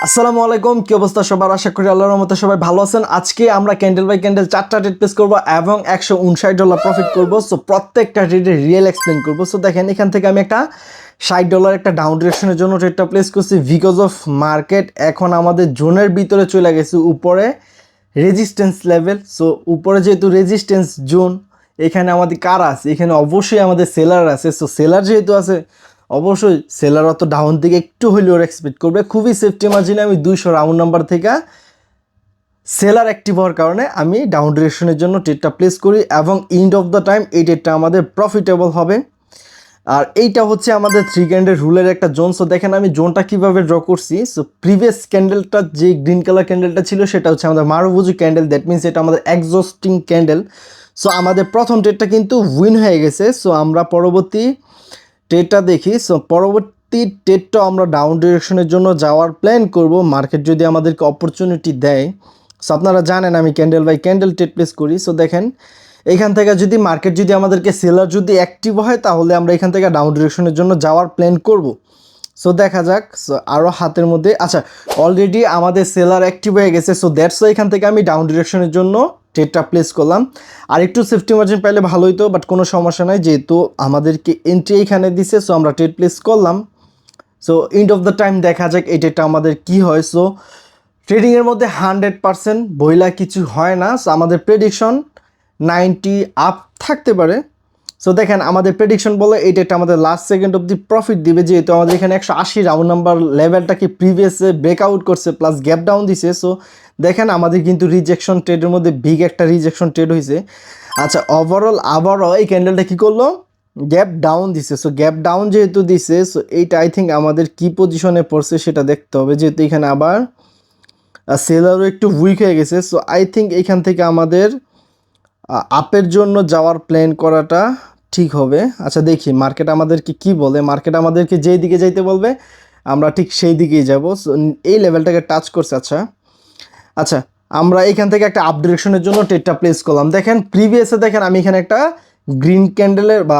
আসসালামু আলাইকুম, কি অবস্থা সবার? আশা করি আল্লাহর রহমতে সবাই ভালো আছেন। আজকে আমরা ক্যান্ডেল বাই ক্যান্ডেল 4টা ট্রেড প্লেস করবো এবং $159 প্রফিট করবো। সো প্রত্যেকটা ট্রেডের রিয়েল এক্সপ্লেন করবো। সো দেখেন, এখান থেকে আমি একটা $60 একটা ডাউন ডিরেকশনের জন্য ট্রেডটা প্লেস করছি বিকজ অফ মার্কেট এখন আমাদের জোনের ভিতরে চলে গেছে, উপরে রেজিস্ট্যান্স লেভেল। সো উপরে যেহেতু রেজিস্ট্যান্স জোন, এখানে আমাদের কারা আছে? এখানে অবশ্যই আমাদের সেলার আছে। সো সেলার যেহেতু আছে, অবশ্যই সেলার অত ডাউন থেকে একটু হইলেও এক্সপেক্ট করবে। খুবই সেফটি মার্জিনে আমি 200 রাউন্ড নাম্বার থেকে সেলার অ্যাক্টিভ হওয়ার কারণে আমি ডাউন ডিরেকশনের জন্য ট্রেডটা প্লেস করি এবং এন্ড অফ দ্য টাইম এই ট্রেডটা আমাদের প্রফিটেবল হবে। আর এইটা হচ্ছে আমাদের 3 ক্যান্ডেল রুলের একটা জোন। সো দেখেন আমি জোনটা কিভাবে ড্র করছি। সো প্রিভিয়াস ক্যান্ডেলটা যে গ্রিন কালার ক্যান্ডেলটা ছিল সেটা হচ্ছে আমাদের মারুবুজু ক্যান্ডেল, দ্যাট মিনস এটা আমাদের এক্সস্টিং ক্যান্ডেল। সো আমাদের প্রথম ট্রেডটা কিন্তু উইন হয়ে গেছে। সো আমরা পরবর্তী ট্রেডটা দেখি। সো পরবর্তী ট্রেডটাও আমরা ডাউন ডিরেকশনের জন্য যাওয়ার প্ল্যান করব, মার্কেট যদি আমাদেরকে অপরচুনিটি দেয়। সো আপনারা জানেন আমি candle by candle trade place করি। সো দেখেন, এখান থেকে যদি মার্কেট যদি আমাদেরকে সেলার যদি অ্যাক্টিভ হয়, তাহলে আমরা এখান থেকে ডাউন ডিরেকশনের জন্য যাওয়ার প্ল্যান করব। সো দেখা যাক। সো আরও হাতের মধ্যে আচ্ছা, অলরেডি আমাদের সেলার অ্যাক্টিভ হয়ে গেছে। সো দ্যাটস এখান থেকে আমি ডাউন ডিরেকশনের জন্য ট্রেডটা প্লেস করলাম। আর একটু সেফটি মার্জিন পাইলে ভালো হতো, বাট কোনো সমস্যা নাই, যেহেতু আমাদেরকে এন্ট্রি এখানে দিছে। সো আমরা ট্রেড প্লেস করলাম। So end of the time দেখা যাক এই ট্রেডটা আমাদের কী হয়। সো ট্রেডিংয়ের মধ্যে 100% বইলা কিছু হয় না। সো আমাদের প্রেডিকশন 90 আপ থাকতে পারে। সো দেখেন আমাদের প্রেডিকশন বলে এই ডেটটা আমাদের লাস্ট সেকেন্ড অব্দি প্রফিট দিবে, যেহেতু আমাদের এখানে 180 রাউন্ড নাম্বার লেভেলটাকে প্রিভিয়াসে ব্রেকআউট করছে প্লাস গ্যাপ ডাউন দিছে। সো দেখেন আমাদের কিন্তু রিজেকশন ট্রেডের মধ্যে বিগ একটা রিজেকশন ট্রেড হয়েছে। আচ্ছা, ওভারঅল আবারও এই ক্যান্ডেলটা কী করলো? গ্যাপ ডাউন দিছে। সো গ্যাপ ডাউন যেহেতু দিছে, সো এইটা আই থিঙ্ক আমাদের কী পজিশনে পড়ছে সেটা দেখতে হবে, যেহেতু এখানে আবার সেলারও একটু উইক হয়ে গেছে। সো আই থিঙ্ক এইখান থেকে আমাদের আপের জন্য যাওয়ার প্ল্যান করাটা ঠিক হবে। আচ্ছা দেখি মার্কেট আমাদেরকে কি বলে। মার্কেট আমাদেরকে যেই দিকে যাইতে বলবে আমরা ঠিক সেই দিকেই যাব। সো এই লেভেলটাকে টাচ করছে। আচ্ছা আচ্ছা, আমরা এখান থেকে একটা আপ ডিরেকশনের জন্য ট্রেডটা প্লেস করলাম। দেখেন প্রিভিয়াসে দেখেন আমি এখানে একটা গ্রিন ক্যান্ডেলের বা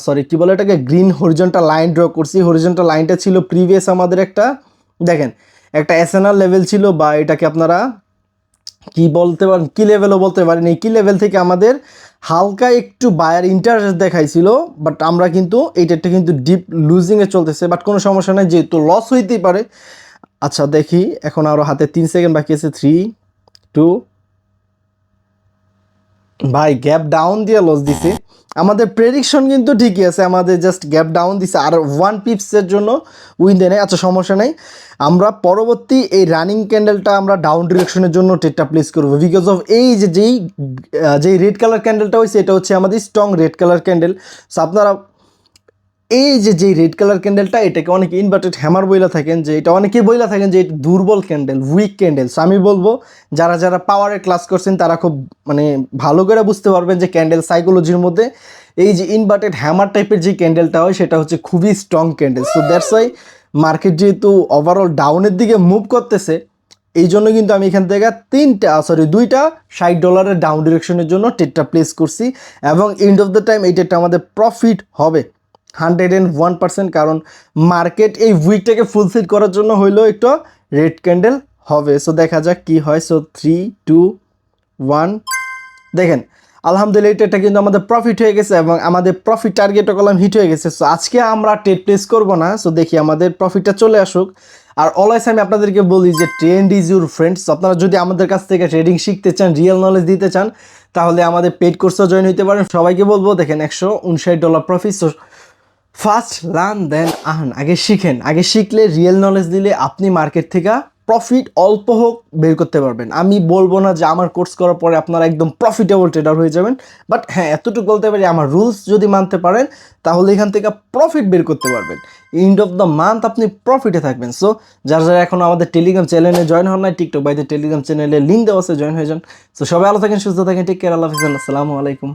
সরি কী বলে এটাকে, গ্রিন হরিজন্টাল লাইন ড্র করছি। হরিজন্টাল লাইনটা ছিল প্রিভিয়াস আমাদের একটা, দেখেন একটা এসএনআর লেভেল ছিল, বা এটাকে আপনারা কি বলতে পারেন, কি লেভেলও বলতে পারেন। এই কি লেভেল থেকে আমাদের হালকা একটু বায়ার ইন্টারেস্ট দেখাইছিল, বাট আমরা কিন্তু এই ট্রেডটা কিন্তু ডিপ লুজিংয়ে চলতেছে, বাট কোনো সমস্যা নেই, যেহেতু লস হইতেই পারে। আচ্ছা দেখি, এখন আরও হাতে 3 সেকেন্ড বাকি আছে। 3, 2, ভাই গ্যাপ ডাউন দিয়ে লস দিছে। আমাদের প্রেডিকশন কিন্তু ঠিকই আছে, আমাদের জাস্ট গ্যাপ ডাউন দিছে আর 1 পিপসের জন্য উইন দেয় নাই। আচ্ছা সমস্যা নাই, আমরা পরবর্তী এই রানিং ক্যান্ডেলটা আমরা ডাউন ডিরেকশনের জন্য ট্রেডটা প্লেস করবো বিকজ অফ এই যে যেই রেড কালার ক্যান্ডেলটা হয়েছে, এটা হচ্ছে আমাদের strong red colour candle. So আপনারা এই যেই রেড কালার ক্যান্ডেলটা, এটাকে অনেকে ইনভার্টেড হ্যামার বইলা থাকেন, যে এটা অনেকেই বইলা থাকেন যে এটা দুর্বল ক্যান্ডেল, উইক ক্যান্ডেল। সো আমি বলবো যারা যারা পাওয়ারের ক্লাস করছেন তারা খুব মানে ভালো করে বুঝতে পারবেন যে ক্যান্ডেল সাইকোলজির মধ্যে এই যে ইনভার্টেড হ্যামার টাইপের যে ক্যান্ডেলটা হয় সেটা হচ্ছে খুবই strong candle. So that's why market যেহেতু ওভারঅল ডাউনের দিকে মুভ করতেছে, এই জন্য কিন্তু আমি এখান থেকে দুইটা $60 ডাউন ডিরেকশনের জন্য ট্রেডটা প্লেস করছি এবং এন্ড অফ দ্য টাইম এই ট্রেডটা আমাদের প্রফিট হবে 101%, কারণ মার্কেট এই উইকটাকে ফুলফিল করার জন্য হইলেও একটু রেড ক্যান্ডেল হবে। সো দেখা যাক কি হয়। সো 3, 2, 1, দেখেন আলহামদুলিল্লাহ এটা কিন্তু আমাদের প্রফিট হয়ে গেছে এবং আমাদের প্রফিট টার্গেটও কলাম হিট হয়ে গেছে। সো আজকে আমরা ট্রেড প্লেস করবো না। সো দেখি আমাদের প্রফিটটা চলে আসুক। আর অলওয়েজ আমি আপনাদেরকে বলি যে ট্রেন্ড ইজ ইউর ফ্রেন্ডস। আপনারা যদি আমাদের কাছ থেকে ট্রেডিং শিখতে চান, রিয়েল নলেজ দিতে চান, তাহলে আমাদের পেড কোর্সও জয়েন হতে পারেন। সবাইকে বলবো দেখেন $159 প্রফিট। সো ফার্স্ট লার্ন দেন আর্ন। আগে শিখেন, আগে শিখলে রিয়েল নলেজ দিলে আপনি মার্কেট থেকে প্রফিট অল্প হোক বের করতে পারবেন। আমি বলবো না যে আমার কোর্স করার পরে আপনারা একদম প্রফিটেবল ট্রেডার হয়ে যাবেন, বাট হ্যাঁ এতটুকু বলতে পারি আমার রুলস যদি মানতে পারেন তাহলে এখান থেকে প্রফিট বের করতে পারবেন। এন্ড অফ দ্য মান্থ আপনি প্রফিটে থাকবেন। সো যারা যারা এখনও আমাদের টেলিগ্রাম চ্যানেলে জয়েন হন নাই, টিকটক বাইদের টেলিগ্রাম চ্যানেলে লিঙ্ক দেওয়া আছে, জয়েন হয়ে যান। সো সবাই ভালো থাকেন, সুস্থ থাকেন, টেক কেয়ার, আল্লাহ হাফিজ, আসসালামু আলাইকুম।